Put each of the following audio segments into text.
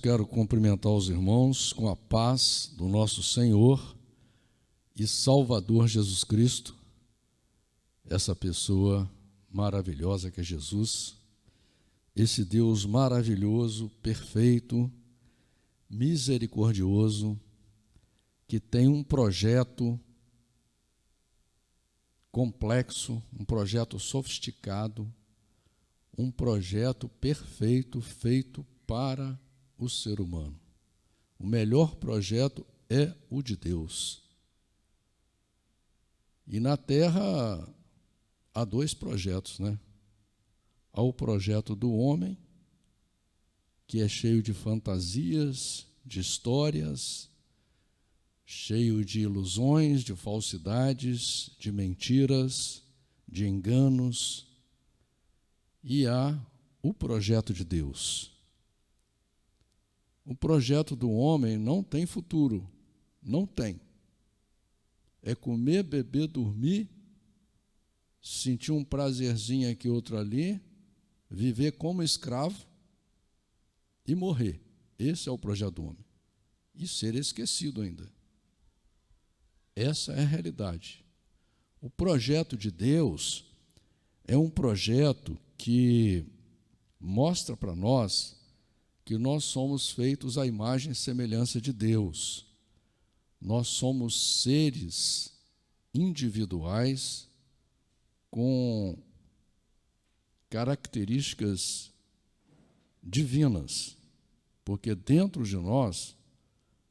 quero cumprimentar os irmãos com a paz do nosso Senhor e Salvador Jesus Cristo, essa pessoa maravilhosa que é Jesus, esse Deus maravilhoso, perfeito, misericordioso, que tem um projeto complexo, um projeto sofisticado, um projeto perfeito feito para o ser humano. O melhor projeto é o de Deus. E na Terra há dois projetos, né? Há o projeto do homem, que é cheio de fantasias, de histórias, cheio de ilusões, de falsidades, de mentiras, de enganos. E há o projeto de Deus. O projeto do homem não tem futuro, não tem. É comer, beber, dormir, sentir um prazerzinho aqui, outro ali, viver como escravo e morrer. Esse é o projeto do homem. E ser esquecido ainda. Essa é a realidade. O projeto de Deus é um projeto que mostra para nós que nós somos feitos à imagem e semelhança de Deus. Nós somos seres individuais com características divinas, porque dentro de nós,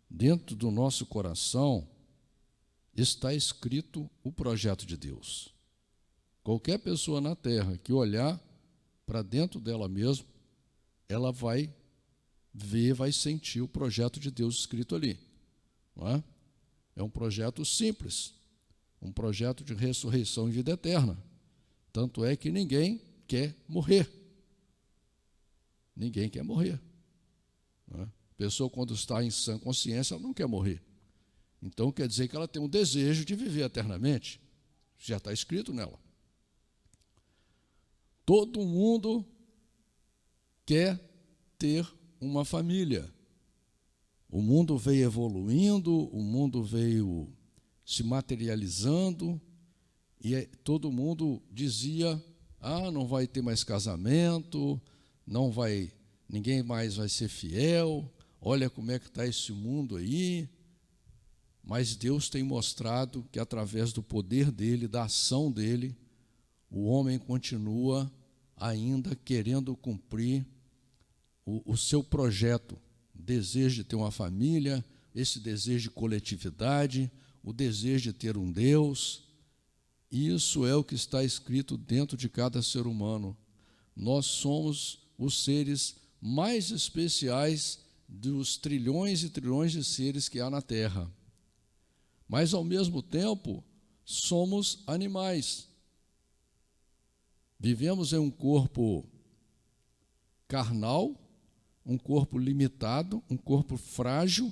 dentro do nosso coração, está escrito o projeto de Deus. Qualquer pessoa na Terra que olhar para dentro dela mesma, ela vai ver, vai sentir o projeto de Deus escrito ali. Não é? É um projeto simples, um projeto de ressurreição e vida eterna. Tanto é que ninguém quer morrer. Ninguém quer morrer. Não é? A pessoa, quando está em sã consciência, ela não quer morrer. Então, quer dizer que ela tem um desejo de viver eternamente. Já está escrito nela. Todo mundo quer ter uma família. O mundo veio evoluindo, o mundo veio se materializando, e todo mundo dizia, não vai ter mais casamento, ninguém mais vai ser fiel, olha como é que está esse mundo aí. Mas Deus tem mostrado que, através do poder dele, da ação dele, o homem continua ainda querendo cumprir o seu projeto, o desejo de ter uma família, esse desejo de coletividade, o desejo de ter um Deus. Isso é o que está escrito dentro de cada ser humano. Nós somos os seres mais especiais dos trilhões e trilhões de seres que há na Terra. Mas, ao mesmo tempo, somos animais. Vivemos em um corpo carnal, um corpo limitado, um corpo frágil,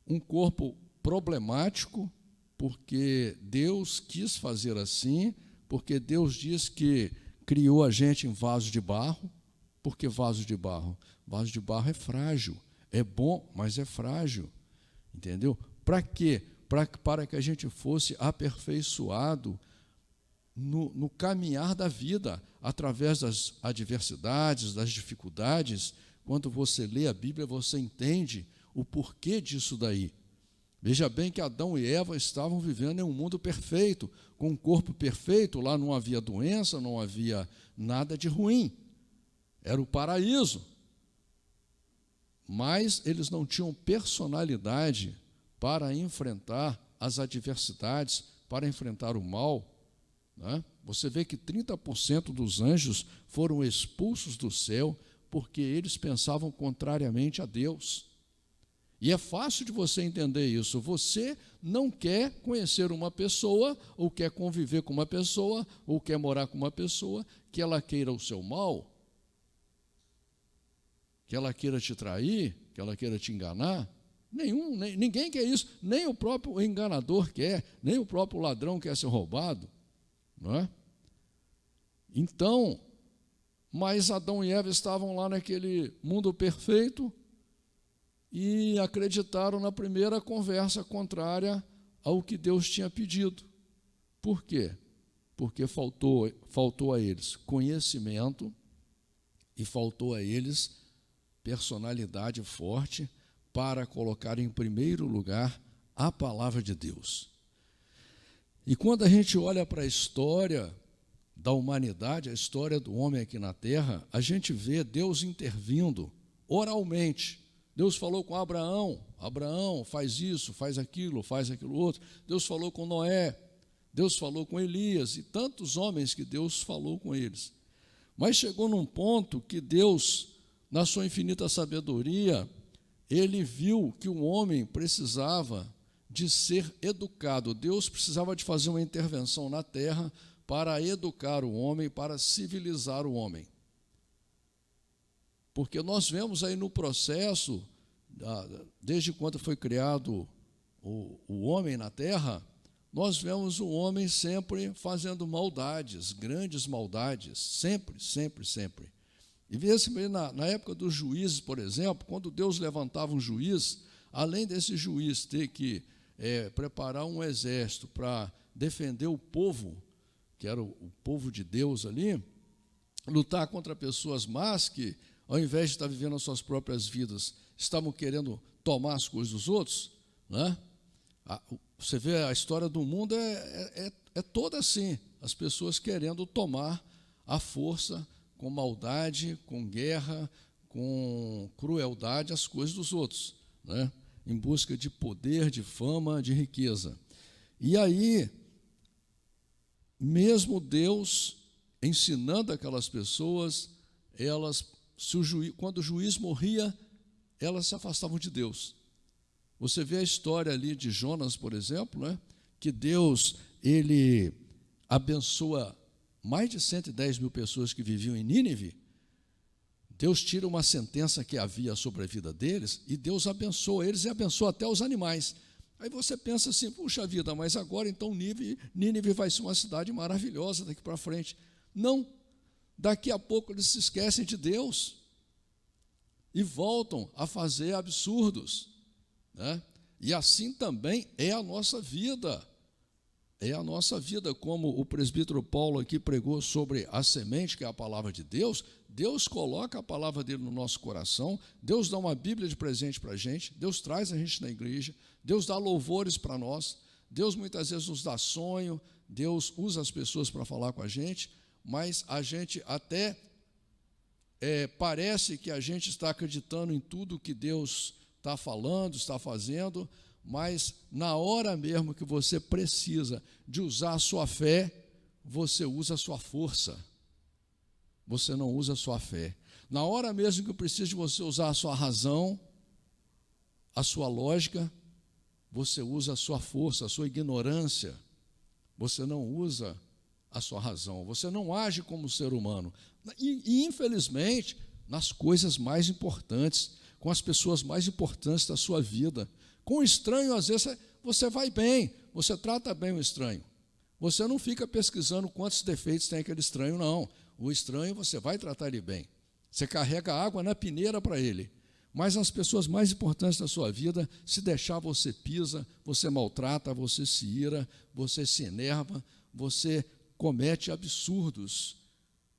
um corpo problemático, porque Deus quis fazer assim, porque Deus diz que criou a gente em vaso de barro. Por que vaso de barro? Vaso de barro é frágil, é bom, mas é frágil. Entendeu? Para quê? Para que a gente fosse aperfeiçoado no caminhar da vida, através das adversidades, das dificuldades. Quando você lê a Bíblia, você entende o porquê disso daí. Veja bem que Adão e Eva estavam vivendo em um mundo perfeito, com um corpo perfeito, lá não havia doença, não havia nada de ruim. Era o paraíso. Mas eles não tinham personalidade para enfrentar as adversidades, para enfrentar o mal. Né? Você vê que 30% dos anjos foram expulsos do céu porque eles pensavam contrariamente a Deus. E é fácil de você entender isso. Você não quer conhecer uma pessoa, ou quer conviver com uma pessoa, ou quer morar com uma pessoa, que ela queira o seu mal, que ela queira te trair, que ela queira te enganar. Ninguém quer isso, nem o próprio enganador quer, nem o próprio ladrão quer ser roubado. Não é? Então, mas Adão e Eva estavam lá naquele mundo perfeito, e acreditaram na primeira conversa contrária ao que Deus tinha pedido. Por quê? Porque faltou a eles conhecimento e faltou a eles personalidade forte para colocar em primeiro lugar a palavra de Deus. E quando a gente olha para a história da humanidade, a história do homem aqui na terra, a gente vê Deus intervindo oralmente. Deus falou com Abraão, Abraão, faz isso, faz aquilo outro. Deus falou com Noé, Deus falou com Elias e tantos homens que Deus falou com eles. Mas chegou num ponto que Deus, na sua infinita sabedoria, ele viu que o homem precisava de ser educado. Deus precisava de fazer uma intervenção na terra para educar o homem, para civilizar o homem. Porque nós vemos aí no processo, desde quando foi criado o homem na terra, nós vemos o homem sempre fazendo maldades, grandes maldades, sempre, sempre, sempre. E vê-se na época dos juízes, por exemplo, quando Deus levantava um juiz, além desse juiz ter que preparar um exército para defender o povo, que era o povo de Deus ali, lutar contra pessoas más que, ao invés de estar vivendo as suas próprias vidas, estavam querendo tomar as coisas dos outros, né? Você vê, a história do mundo é toda assim, as pessoas querendo tomar à força, com maldade, com guerra, com crueldade, as coisas dos outros, né? Em busca de poder, de fama, de riqueza. E aí, mesmo Deus ensinando aquelas pessoas, quando o juiz morria, elas se afastavam de Deus. Você vê a história ali de Jonas, por exemplo, né? Que Deus, ele abençoa mais de 110 mil pessoas que viviam em Nínive. Deus tira uma sentença que havia sobre a vida deles e Deus abençoa eles e abençoa até os animais. Aí você pensa assim, puxa vida, mas agora então Nínive vai ser uma cidade maravilhosa daqui para frente. Não, daqui a pouco eles se esquecem de Deus e voltam a fazer absurdos, né? E assim também é a nossa vida. É a nossa vida, como o presbítero Paulo aqui pregou sobre a semente, que é a palavra de Deus. Deus coloca a palavra dele no nosso coração, Deus dá uma Bíblia de presente para a gente, Deus traz a gente na igreja, Deus dá louvores para nós, Deus muitas vezes nos dá sonho, Deus usa as pessoas para falar com a gente, mas a gente até parece que a gente está acreditando em tudo que Deus está falando, está fazendo, mas na hora mesmo que você precisa de usar a sua fé, você usa a sua força. Você não usa a sua fé. Na hora mesmo que precisa de você usar a sua razão, a sua lógica, você usa a sua força, a sua ignorância. Você não usa a sua razão. Você não age como ser humano. E infelizmente, nas coisas mais importantes, com as pessoas mais importantes da sua vida. Com o estranho, às vezes, você vai bem, você trata bem o estranho. Você não fica pesquisando quantos defeitos tem aquele estranho, não. O estranho, você vai tratar ele bem. Você carrega água na peneira para ele. Mas as pessoas mais importantes da sua vida, se deixar, você pisa, você maltrata, você se ira, você se enerva, você comete absurdos,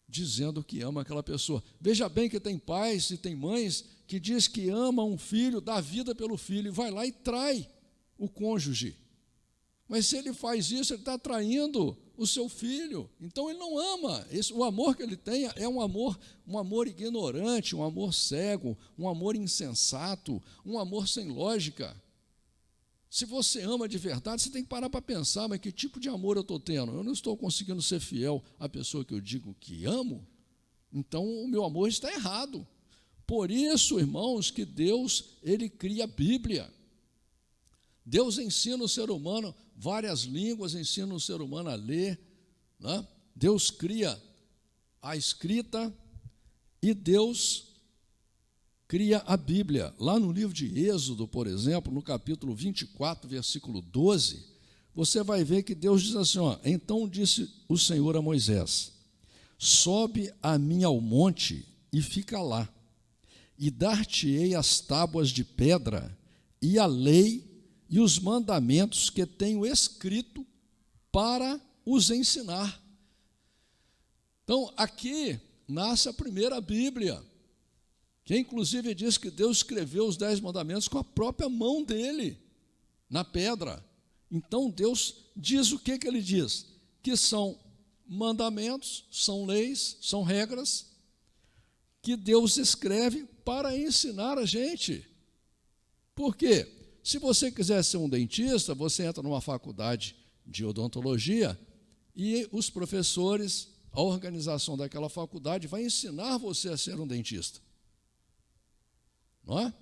dizendo que ama aquela pessoa. Veja bem que tem pais e tem mães que diz que ama um filho, dá vida pelo filho, e vai lá e trai o cônjuge. Mas se ele faz isso, ele está traindo o seu filho. Então ele não ama. O amor que ele tem é um amor ignorante, um amor cego, um amor insensato, um amor sem lógica. Se você ama de verdade, você tem que parar para pensar, mas que tipo de amor eu estou tendo? Eu não estou conseguindo ser fiel à pessoa que eu digo que amo, então o meu amor está errado. Por isso, irmãos, que Deus, ele cria a Bíblia. Deus ensina o ser humano várias línguas, ensina o ser humano a ler, né? Deus cria a escrita e Deus cria a Bíblia. Lá no livro de Êxodo, por exemplo, no capítulo 24, versículo 12, você vai ver que Deus diz assim, então disse o Senhor a Moisés, sobe a mim ao monte e fica lá, e dar-te-ei as tábuas de pedra, e a lei e os mandamentos que tenho escrito para os ensinar. Então, aqui nasce a primeira Bíblia, que inclusive diz que Deus escreveu os 10 mandamentos com a própria mão dele, na pedra. Então, Deus diz o que ele diz? Que são mandamentos, são leis, são regras, que Deus escreve para ensinar a gente. Por quê? Se você quiser ser um dentista, você entra numa faculdade de odontologia e os professores, a organização daquela faculdade vai ensinar você a ser um dentista. Não é?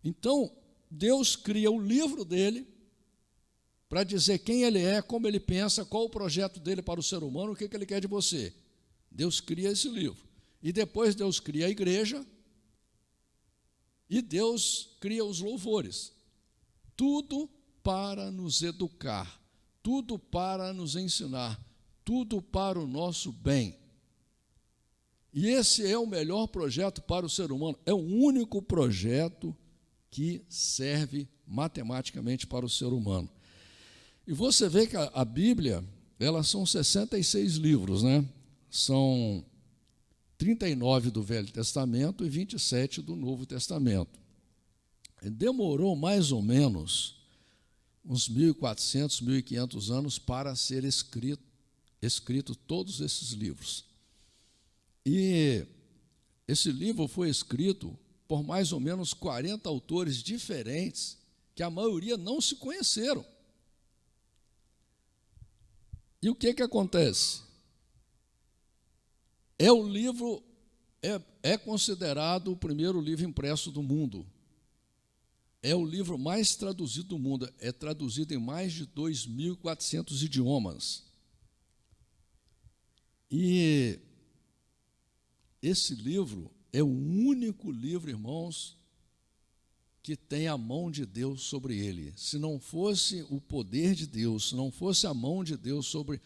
Então, Deus cria o livro dele para dizer quem ele é, como ele pensa, qual o projeto dele para o ser humano, o que ele quer de você. Deus cria esse livro. E depois Deus cria a igreja e Deus cria os louvores. Tudo para nos educar, tudo para nos ensinar, tudo para o nosso bem. E esse é o melhor projeto para o ser humano, é o único projeto que serve matematicamente para o ser humano. E você vê que a Bíblia, elas são 66 livros, né? São 39 do Velho Testamento e 27 do Novo Testamento. Demorou mais ou menos uns 1.400, 1.500 anos para ser escrito todos esses livros. E esse livro foi escrito por mais ou menos 40 autores diferentes, que a maioria não se conheceram. E o que acontece? O livro é considerado o primeiro livro impresso do mundo. É o livro mais traduzido do mundo, é traduzido em mais de 2.400 idiomas. E esse livro é o único livro, irmãos, que tem a mão de Deus sobre ele. Se não fosse o poder de Deus, se não fosse a mão de Deus sobre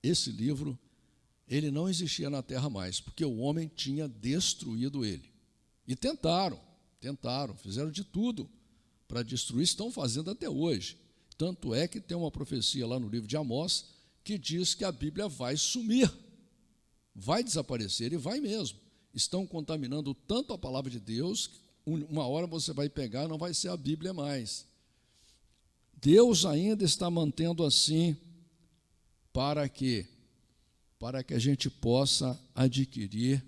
esse livro, ele não existia na terra mais, porque o homem tinha destruído ele. E tentaram, fizeram de tudo para destruir, estão fazendo até hoje. Tanto é que tem uma profecia lá no livro de Amós que diz que a Bíblia vai sumir, vai desaparecer, e vai mesmo. Estão contaminando tanto a palavra de Deus, que uma hora você vai pegar, não vai ser a Bíblia mais. Deus ainda está mantendo assim, para que a gente possa adquirir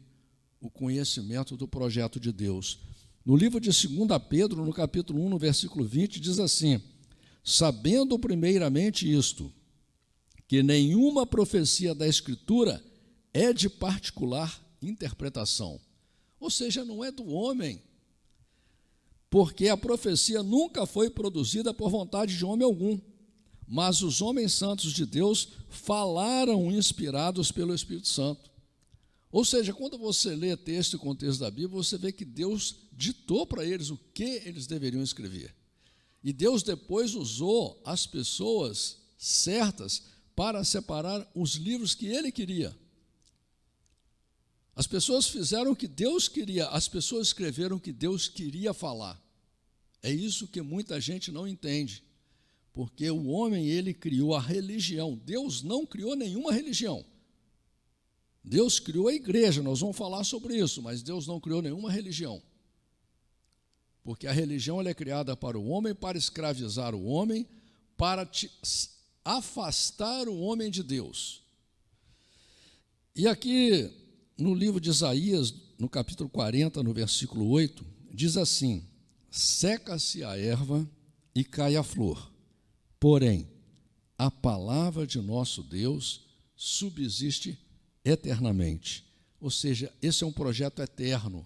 o conhecimento do projeto de Deus. No livro de 2 Pedro, no capítulo 1, no versículo 20, diz assim: sabendo primeiramente isto, que nenhuma profecia da Escritura é de particular interpretação. Ou seja, não é do homem, porque a profecia nunca foi produzida por vontade de homem algum, mas os homens santos de Deus falaram inspirados pelo Espírito Santo. Ou seja, quando você lê texto e contexto da Bíblia, você vê que Deus ditou para eles o que eles deveriam escrever. E Deus depois usou as pessoas certas para separar os livros que Ele queria. As pessoas fizeram o que Deus queria, as pessoas escreveram o que Deus queria falar. É isso que muita gente não entende. Porque o homem, ele criou a religião. Deus não criou nenhuma religião. Deus criou a igreja, nós vamos falar sobre isso, mas Deus não criou nenhuma religião. Porque a religião ela é criada para o homem, para escravizar o homem, para afastar o homem de Deus. E aqui, no livro de Isaías, no capítulo 40, no versículo 8, diz assim: seca-se a erva e cai a flor, porém, a palavra de nosso Deus subsiste eternamente. Ou seja, esse é um projeto eterno.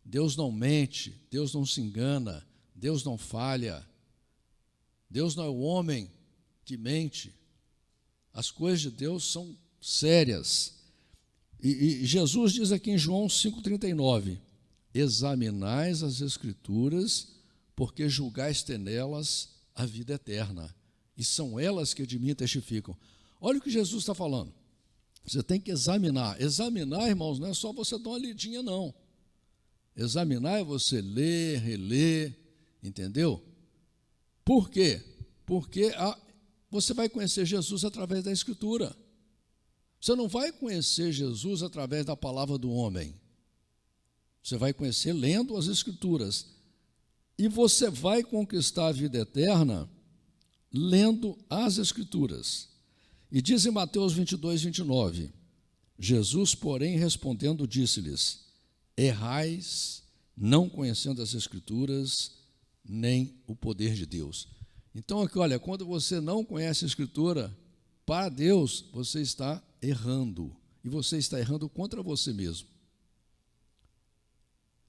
Deus não mente, Deus não se engana, Deus não falha. Deus não é o homem que mente. As coisas de Deus são sérias. E Jesus diz aqui em João 5,39: examinais as Escrituras, porque julgais ter nelas a vida eterna, e são elas que de mim testificam. Olha o que Jesus está falando. Você tem que examinar. Examinar, irmãos, não é só você dar uma lidinha, não. Examinar é você ler, reler, entendeu? Por quê? Porque você vai conhecer Jesus através da Escritura. Você não vai conhecer Jesus através da palavra do homem. Você vai conhecer lendo as Escrituras. E você vai conquistar a vida eterna lendo as Escrituras. E diz em Mateus 22, 29, Jesus, porém, respondendo, disse-lhes: errais, não conhecendo as Escrituras, nem o poder de Deus. Então, aqui, olha, quando você não conhece a Escritura, para Deus, você está errando. E você está errando contra você mesmo.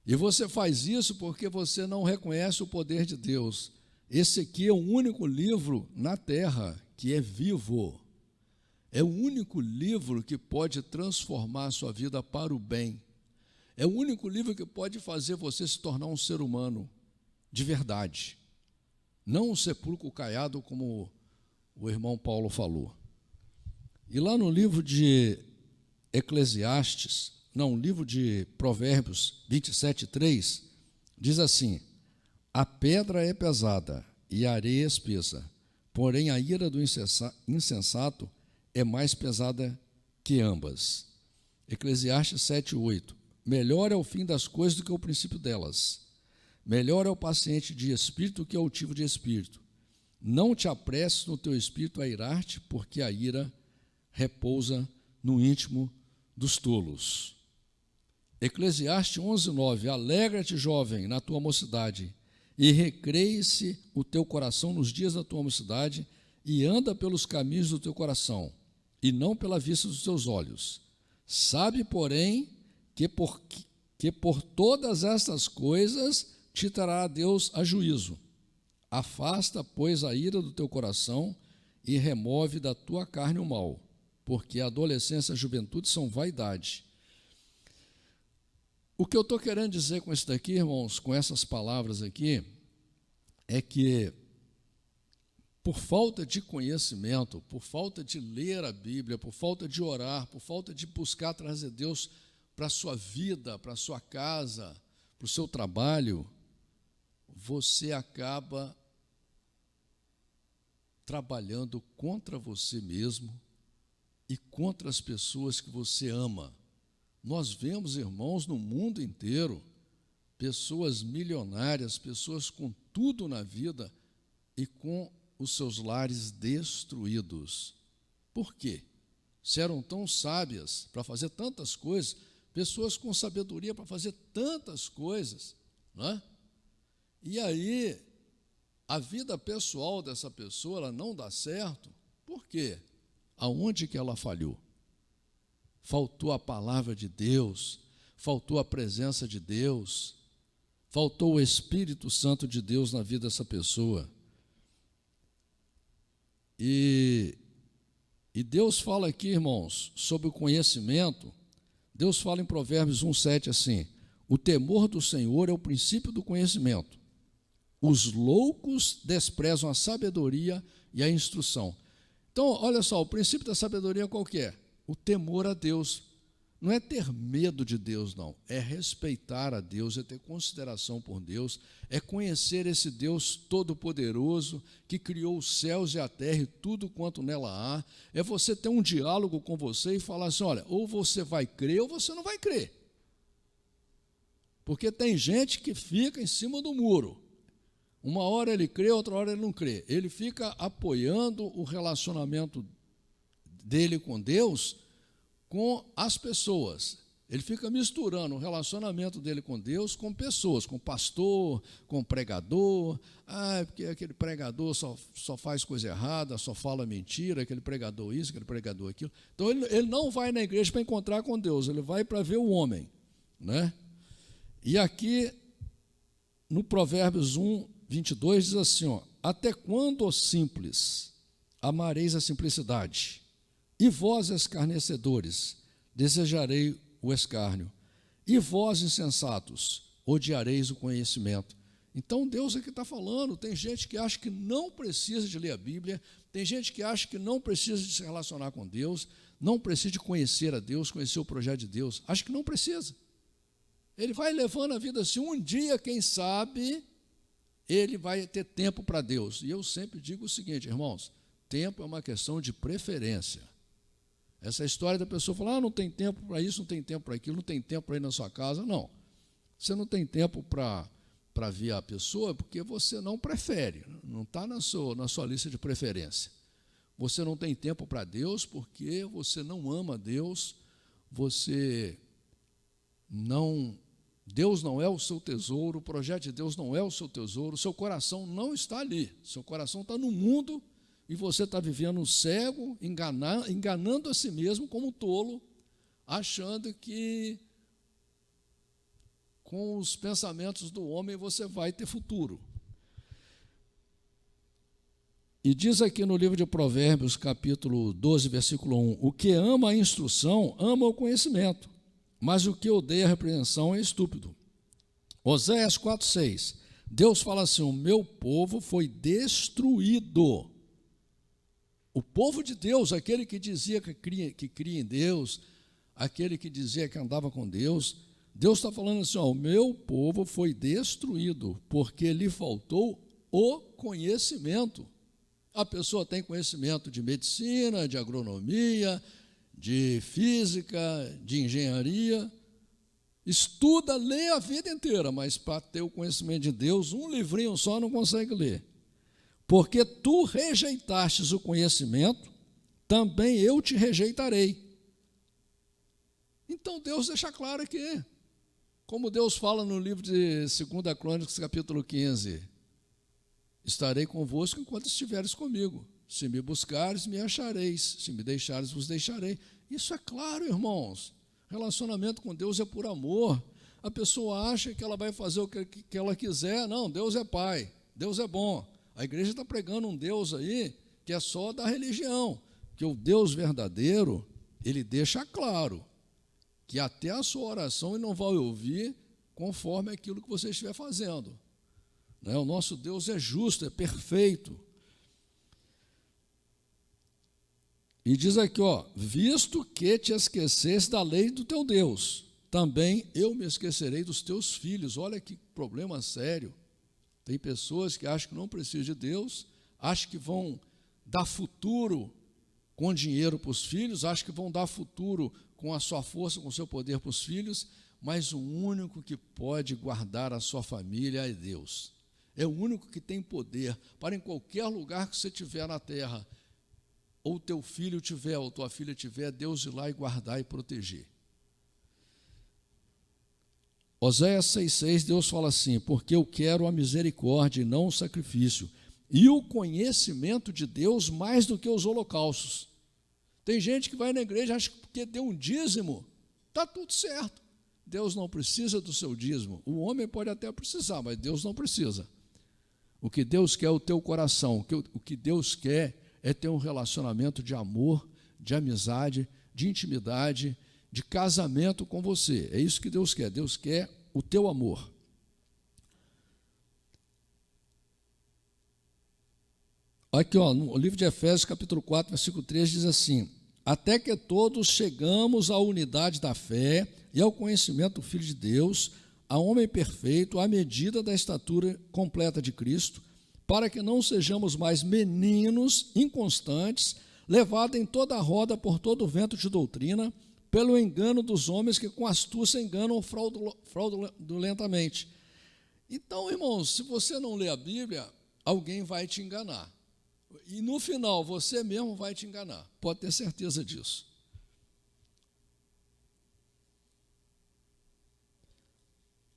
E você faz isso porque você não reconhece o poder de Deus. Esse aqui é o único livro na terra que é vivo. É o único livro que pode transformar a sua vida para o bem. É o único livro que pode fazer você se tornar um ser humano de verdade. Não um sepulcro caiado, como o irmão Paulo falou. E lá no livro de livro de Provérbios 27:3, diz assim: a pedra é pesada e a areia espessa, porém a ira do insensato é mais pesada que ambas. Eclesiastes 7:8, melhor é o fim das coisas do que o princípio delas. Melhor é o paciente de espírito que o altivo de espírito. Não te apresses no teu espírito a irar-te, porque a ira repousa no íntimo dos tolos. Eclesiastes 11:9, alegra-te, jovem, na tua mocidade, e recreie-se o teu coração nos dias da tua mocidade, e anda pelos caminhos do teu coração, e não pela vista dos teus olhos. Sabe, porém, que por todas estas coisas te trará Deus a juízo. Afasta, pois, a ira do teu coração e remove da tua carne o mal, porque a adolescência e a juventude são vaidade. O que eu estou querendo dizer com isso daqui, irmãos, com essas palavras aqui, é que por falta de conhecimento, por falta de ler a Bíblia, por falta de orar, por falta de buscar trazer Deus para a sua vida, para a sua casa, para o seu trabalho, você acaba trabalhando contra você mesmo e contra as pessoas que você ama. Nós vemos, irmãos, no mundo inteiro, pessoas milionárias, pessoas com tudo na vida e com os seus lares destruídos. Por quê? Se eram tão sábias para fazer tantas coisas, pessoas com sabedoria para fazer tantas coisas, não é? E aí, a vida pessoal dessa pessoa, ela não dá certo. Por quê? Aonde que ela falhou? Faltou a palavra de Deus, faltou a presença de Deus, faltou o Espírito Santo de Deus na vida dessa pessoa. E Deus fala aqui, irmãos, sobre o conhecimento. Deus fala em Provérbios 1:7 assim: o temor do Senhor é o princípio do conhecimento. Os loucos desprezam a sabedoria e a instrução. Então, olha só, o princípio da sabedoria qual que é? O temor a Deus. Não é ter medo de Deus, não. É respeitar a Deus, é ter consideração por Deus, é conhecer esse Deus todo-poderoso que criou os céus e a terra e tudo quanto nela há. É você ter um diálogo com você e falar assim, olha, ou você vai crer ou você não vai crer. Porque tem gente que fica em cima do muro. Uma hora ele crê, outra hora ele não crê. Ele fica apoiando o relacionamento dele com Deus com as pessoas. Ele fica misturando o relacionamento dele com Deus com pessoas, com pastor, com pregador. Porque aquele pregador só faz coisa errada, só fala mentira, aquele pregador isso, aquele pregador aquilo. Então ele não vai na igreja para encontrar com Deus, ele vai para ver o homem, né? E aqui no Provérbios 1:22 diz assim, ó, até quando, ó simples, amareis a simplicidade? E vós, escarnecedores, desejarei o escárnio. E vós, insensatos, odiareis o conhecimento. Então, Deus aqui está falando, tem gente que acha que não precisa de ler a Bíblia, tem gente que acha que não precisa de se relacionar com Deus, não precisa de conhecer a Deus, conhecer o projeto de Deus, acha que não precisa. Ele vai levando a vida assim, um dia, quem sabe, ele vai ter tempo para Deus. E eu sempre digo o seguinte, irmãos, tempo é uma questão de preferência. Essa história da pessoa falar, não tem tempo para isso, não tem tempo para aquilo, não tem tempo para ir na sua casa, não. Você não tem tempo para ver a pessoa porque você não prefere, não está na sua lista de preferência. Você não tem tempo para Deus porque você não ama Deus, Deus não é o seu tesouro, o projeto de Deus não é o seu tesouro, o seu coração não está ali, seu coração está no mundo e você está vivendo cego, enganando a si mesmo como tolo, achando que com os pensamentos do homem você vai ter futuro. E diz aqui no livro de Provérbios, capítulo 12, versículo 1, o que ama a instrução, ama o conhecimento, mas o que odeia a repreensão é estúpido. Oséias 4,6, Deus fala assim, o meu povo foi destruído. O povo de Deus, aquele que dizia que cria em Deus, aquele que dizia que andava com Deus, Deus está falando assim, o meu povo foi destruído, porque lhe faltou o conhecimento. A pessoa tem conhecimento de medicina, de agronomia, de física, de engenharia, estuda, lê a vida inteira, mas para ter o conhecimento de Deus, um livrinho só não consegue ler. Porque tu rejeitastes o conhecimento, também eu te rejeitarei. Então Deus deixa claro aqui, como Deus fala no livro de 2 Crônicas, capítulo 15, estarei convosco enquanto estiveres comigo. Se me buscares, me achareis. Se me deixares, vos deixarei. Isso é claro, irmãos. Relacionamento com Deus é por amor. A pessoa acha que ela vai fazer o que ela quiser. Não, Deus é Pai, Deus é bom. A igreja está pregando um Deus aí que é só da religião. Que o Deus verdadeiro, ele deixa claro que até a sua oração ele não vai ouvir conforme aquilo que você estiver fazendo. O nosso Deus é justo, é perfeito. E diz aqui, visto que te esqueceste da lei do teu Deus, também eu me esquecerei dos teus filhos. Olha que problema sério. Tem pessoas que acham que não precisam de Deus, acham que vão dar futuro com dinheiro para os filhos, acham que vão dar futuro com a sua força, com o seu poder para os filhos, mas o único que pode guardar a sua família é Deus. É o único que tem poder para em qualquer lugar que você estiver na terra, ou teu filho tiver, ou tua filha tiver, Deus ir lá e guardar e proteger. Oséias 6,6, Deus fala assim, porque eu quero a misericórdia e não o sacrifício, e o conhecimento de Deus mais do que os holocaustos. Tem gente que vai na igreja e acha que porque deu um dízimo, está tudo certo. Deus não precisa do seu dízimo. O homem pode até precisar, mas Deus não precisa. O que Deus quer é o teu coração. O que Deus quer é ter um relacionamento de amor, de amizade, de intimidade, de casamento com você. É isso que Deus quer. Deus quer o teu amor. Aqui, no livro de Efésios, capítulo 4, versículo 3, diz assim, até que todos chegamos à unidade da fé e ao conhecimento do Filho de Deus, a homem perfeito, à medida da estatura completa de Cristo, para que não sejamos mais meninos inconstantes, levados em toda a roda por todo o vento de doutrina, pelo engano dos homens que com astúcia enganam fraudulentamente. Então, irmãos, se você não lê a Bíblia, alguém vai te enganar. E no final, você mesmo vai te enganar. Pode ter certeza disso.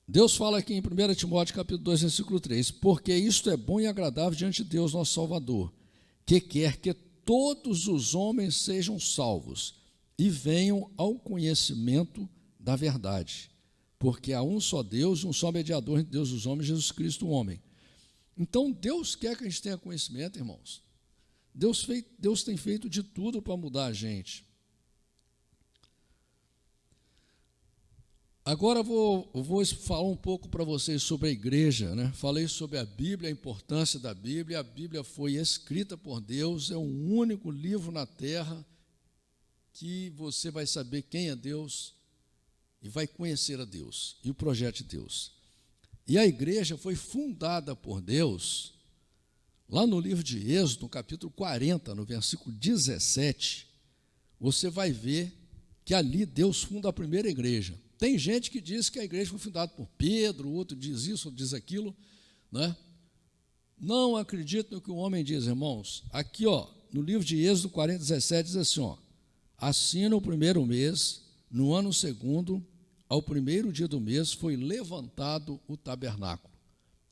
Deus fala aqui em 1 Timóteo, capítulo 2, versículo 3, porque isto é bom e agradável diante de Deus, nosso Salvador, que quer que todos os homens sejam salvos e venham ao conhecimento da verdade, porque há um só Deus e um só mediador entre Deus e os homens, Jesus Cristo, o homem. Então, Deus quer que a gente tenha conhecimento, irmãos. Deus tem feito de tudo para mudar a gente. Agora eu vou falar um pouco para vocês sobre a igreja, né? Falei sobre a Bíblia, a importância da Bíblia. A Bíblia foi escrita por Deus, é o único livro na terra que você vai saber quem é Deus e vai conhecer a Deus e o projeto de Deus. E a igreja foi fundada por Deus, lá no livro de Êxodo, no capítulo 40, no versículo 17, você vai ver que ali Deus funda a primeira igreja. Tem gente que diz que a igreja foi fundada por Pedro, outro diz isso, outro diz aquilo, né? Não acredito no que o homem diz, irmãos. Aqui, no livro de Êxodo 40, 17, diz assim, assim no primeiro mês, no ano segundo, ao primeiro dia do mês, foi levantado o tabernáculo.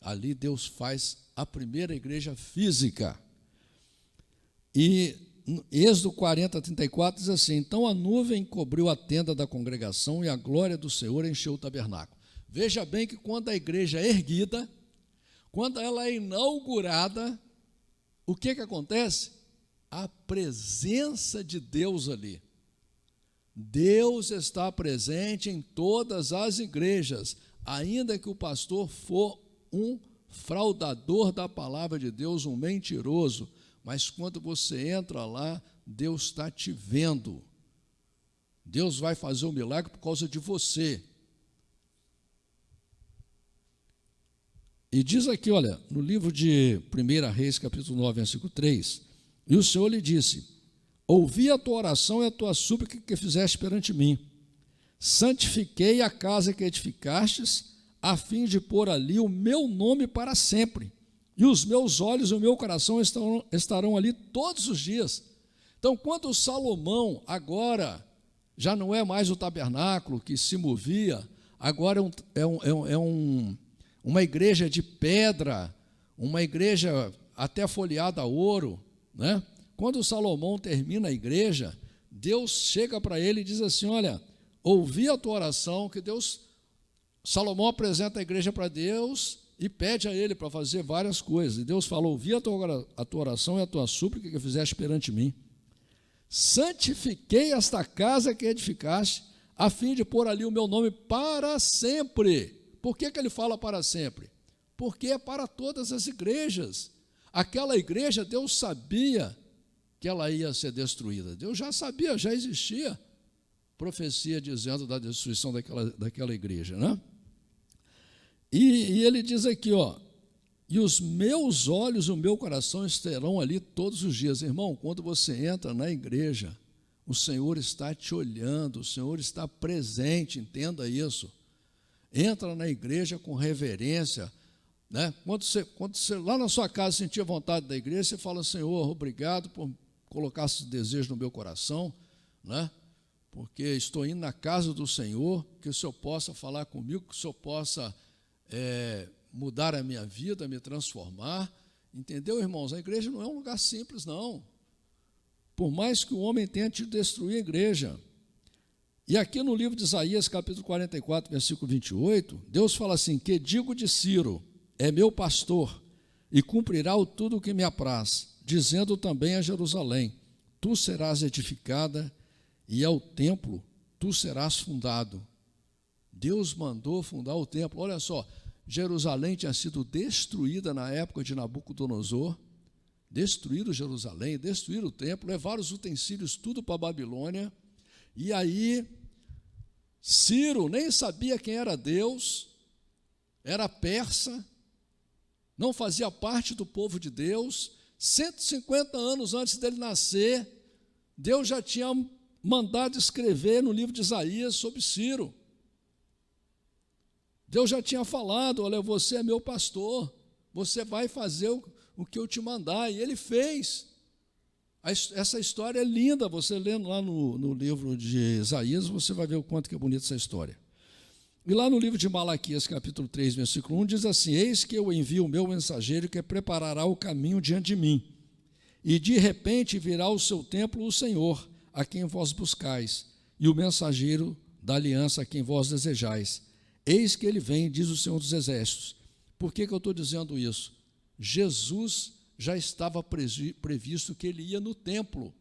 Ali Deus faz a primeira igreja física. E Êxodo 40, 34 diz assim, então a nuvem cobriu a tenda da congregação e a glória do Senhor encheu o tabernáculo. Veja bem que quando a igreja é erguida, quando ela é inaugurada, o que acontece? A presença de Deus ali. Deus está presente em todas as igrejas, ainda que o pastor for um fraudador da palavra de Deus, um mentiroso, mas quando você entra lá, Deus está te vendo. Deus vai fazer um milagre por causa de você. E diz aqui, olha, no livro de 1 Reis, capítulo 9, versículo 3, e o Senhor lhe disse, ouvi a tua oração e a tua súplica que fizeste perante mim. Santifiquei a casa que edificastes, a fim de pôr ali o meu nome para sempre. E os meus olhos e o meu coração estarão ali todos os dias. Então, quando Salomão agora já não é mais o tabernáculo que se movia, agora uma igreja de pedra, uma igreja até folheada a ouro, né? Quando Salomão termina a igreja, Deus chega para ele e diz assim, olha, ouvi a tua oração, que Salomão apresenta a igreja para Deus e pede a ele para fazer várias coisas. E Deus falou, ouvi a tua oração e a tua súplica que fizeste perante mim. Santifiquei esta casa que edificaste, a fim de pôr ali o meu nome para sempre. Por que ele fala para sempre? Porque é para todas as igrejas. Aquela igreja, Deus sabia que ela ia ser destruída. Deus já sabia, já existia profecia dizendo da destruição daquela igreja, né? E ele diz aqui, e os meus olhos, o meu coração estarão ali todos os dias. Irmão, quando você entra na igreja, o Senhor está te olhando, o Senhor está presente, entenda isso. Entra na igreja com reverência, né? Quando você lá na sua casa sentir vontade da igreja, você fala, Senhor, obrigado por colocar esse desejo no meu coração, né? Porque estou indo na casa do Senhor, que o Senhor possa falar comigo, que o Senhor possa mudar a minha vida, me transformar. Entendeu, irmãos? A igreja não é um lugar simples, não. Por mais que o homem tente destruir a igreja. E aqui no livro de Isaías, capítulo 44, versículo 28, Deus fala assim, que digo de Ciro, é meu pastor, e cumprirá tudo o que me apraz, dizendo também a Jerusalém, tu serás edificada, e ao templo tu serás fundado. Deus mandou fundar o templo. Olha só, Jerusalém tinha sido destruída na época de Nabucodonosor, destruíram Jerusalém, destruíram o templo, levaram os utensílios tudo para a Babilônia, e aí Ciro nem sabia quem era Deus, era persa, não fazia parte do povo de Deus. 150 anos antes dele nascer, Deus já tinha mandado escrever no livro de Isaías sobre Ciro. Deus já tinha falado, olha, você é meu pastor, você vai fazer o que eu te mandar, e ele fez. Essa história é linda, você lendo lá no livro de Isaías, você vai ver o quanto que é bonita essa história. E lá no livro de Malaquias, capítulo 3, versículo 1, diz assim, eis que eu envio o meu mensageiro que preparará o caminho diante de mim, e de repente virá ao seu templo o Senhor, a quem vós buscais, e o mensageiro da aliança a quem vós desejais. Eis que ele vem, diz o Senhor dos Exércitos. Por que eu estou dizendo isso? Jesus já estava previsto que ele ia no templo,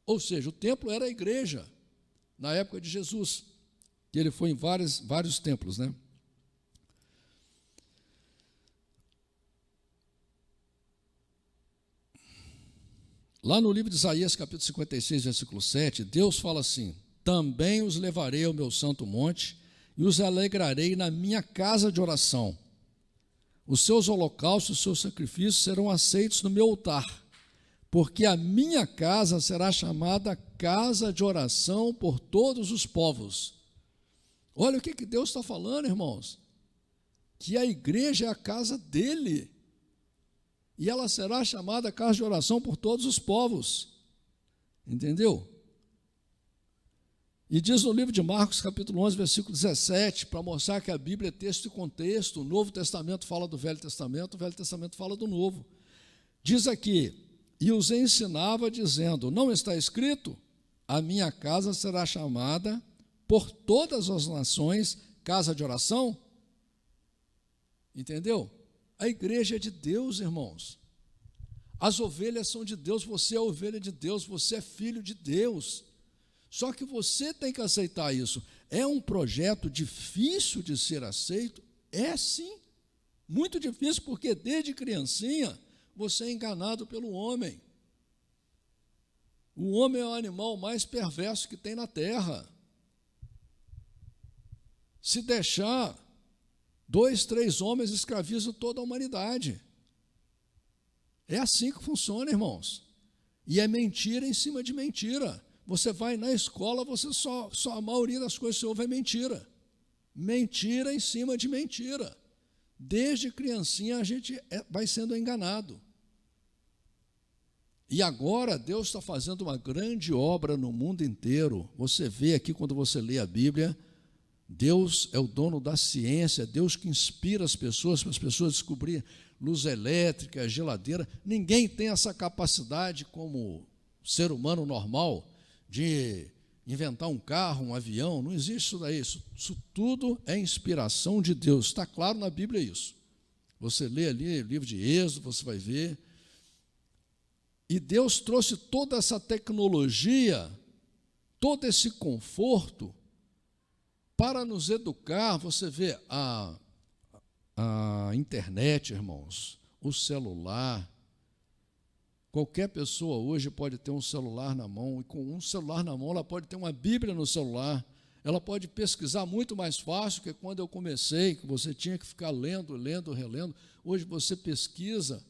ou seja, o templo era a igreja, na época de Jesus, que ele foi em vários templos, né? Lá no livro de Isaías, capítulo 56, versículo 7, Deus fala assim, também os levarei ao meu santo monte, e os alegrarei na minha casa de oração. Os seus holocaustos, os seus sacrifícios serão aceitos no meu altar, porque a minha casa será chamada casa de oração por todos os povos. Olha o que Deus está falando, irmãos, que a igreja é a casa dele, e ela será chamada casa de oração por todos os povos, entendeu? E diz no livro de Marcos, capítulo 11, versículo 17, para mostrar que a Bíblia é texto e contexto, o Novo Testamento fala do Velho Testamento, o Velho Testamento fala do Novo. Diz aqui, e os ensinava dizendo, não está escrito? A minha casa será chamada por todas as nações casa de oração? Entendeu? A igreja é de Deus, irmãos. As ovelhas são de Deus, você é ovelha de Deus, você é filho de Deus. Só que você tem que aceitar isso. É um projeto difícil de ser aceito? É sim, muito difícil, porque desde criancinha você é enganado pelo homem. O homem é o animal mais perverso que tem na terra. Se deixar, 2, 3 homens escravizam toda a humanidade. É assim que funciona, irmãos. E é mentira em cima de mentira. Você vai na escola, você só a maioria das coisas que você ouve é mentira. Mentira em cima de mentira. Desde criancinha a gente vai sendo enganado. E agora Deus está fazendo uma grande obra no mundo inteiro. Você vê aqui quando você lê a Bíblia, Deus é o dono da ciência, Deus que inspira as pessoas, para as pessoas descobrirem luz elétrica, geladeira. Ninguém tem essa capacidade como ser humano normal de inventar um carro, um avião, não existe isso daí, isso tudo é inspiração de Deus, está claro na Bíblia isso. Você lê ali o livro de Êxodo, você vai ver, e Deus trouxe toda essa tecnologia, todo esse conforto, para nos educar. Você vê a internet, irmãos, o celular. Qualquer pessoa hoje pode ter um celular na mão, e com um celular na mão ela pode ter uma Bíblia no celular, ela pode pesquisar muito mais fácil que quando eu comecei, que você tinha que ficar lendo, relendo. Hoje você pesquisa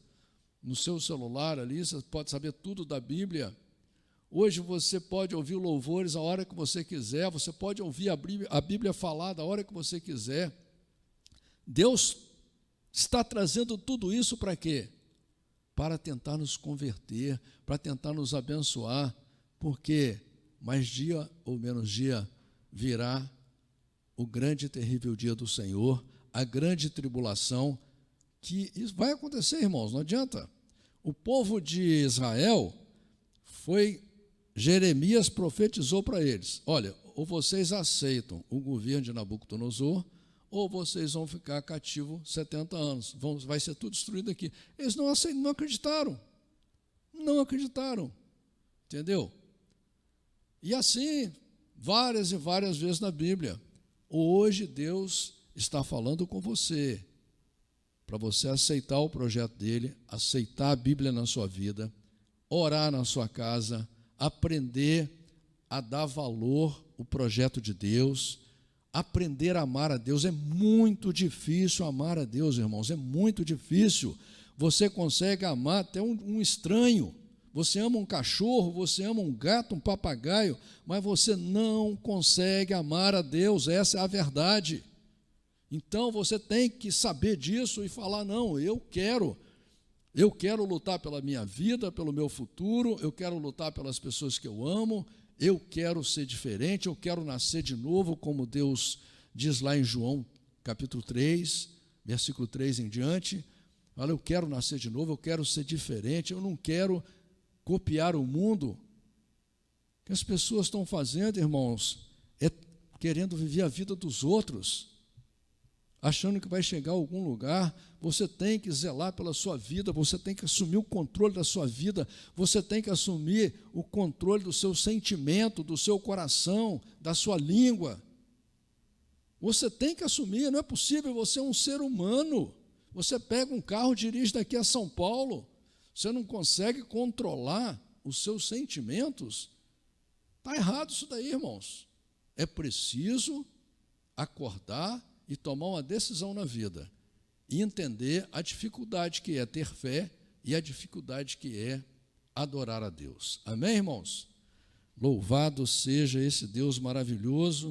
no seu celular ali, você pode saber tudo da Bíblia. Hoje você pode ouvir louvores a hora que você quiser, você pode ouvir a Bíblia falar da hora que você quiser. Deus está trazendo tudo isso para quê? Para tentar nos converter, para tentar nos abençoar, porque mais dia ou menos dia virá o grande e terrível dia do Senhor, a grande tribulação, que isso vai acontecer, irmãos, não adianta. O povo de Israel Jeremias profetizou para eles, olha, ou vocês aceitam o governo de Nabucodonosor, ou vocês vão ficar cativos 70 anos, vai ser tudo destruído aqui. Eles não acreditaram, entendeu? E assim, várias e várias vezes na Bíblia, hoje Deus está falando com você, para você aceitar o projeto dele, aceitar a Bíblia na sua vida, orar na sua casa, aprender a dar valor ao projeto de Deus, aprender a amar a Deus. É muito difícil amar a Deus, irmãos, é muito difícil. Você consegue amar até um estranho, você ama um cachorro, você ama um gato, um papagaio, mas você não consegue amar a Deus, essa é a verdade. Então você tem que saber disso e falar, não, eu quero lutar pela minha vida, pelo meu futuro, eu quero lutar pelas pessoas que eu amo, eu quero ser diferente, eu quero nascer de novo, como Deus diz lá em João, capítulo 3, versículo 3 em diante. Olha, eu quero nascer de novo, eu quero ser diferente, eu não quero copiar o mundo. O que as pessoas estão fazendo, irmãos, é querendo viver a vida dos outros, achando que vai chegar a algum lugar. Você tem que zelar pela sua vida, você tem que assumir o controle da sua vida, você tem que assumir o controle do seu sentimento, do seu coração, da sua língua. Você tem que assumir, não é possível, você é um ser humano. Você pega um carro, dirige daqui a São Paulo, você não consegue controlar os seus sentimentos? Está errado isso daí, irmãos. É preciso acordar e tomar uma decisão na vida e entender a dificuldade que é ter fé e a dificuldade que é adorar a Deus. Amém, irmãos? Louvado seja esse Deus maravilhoso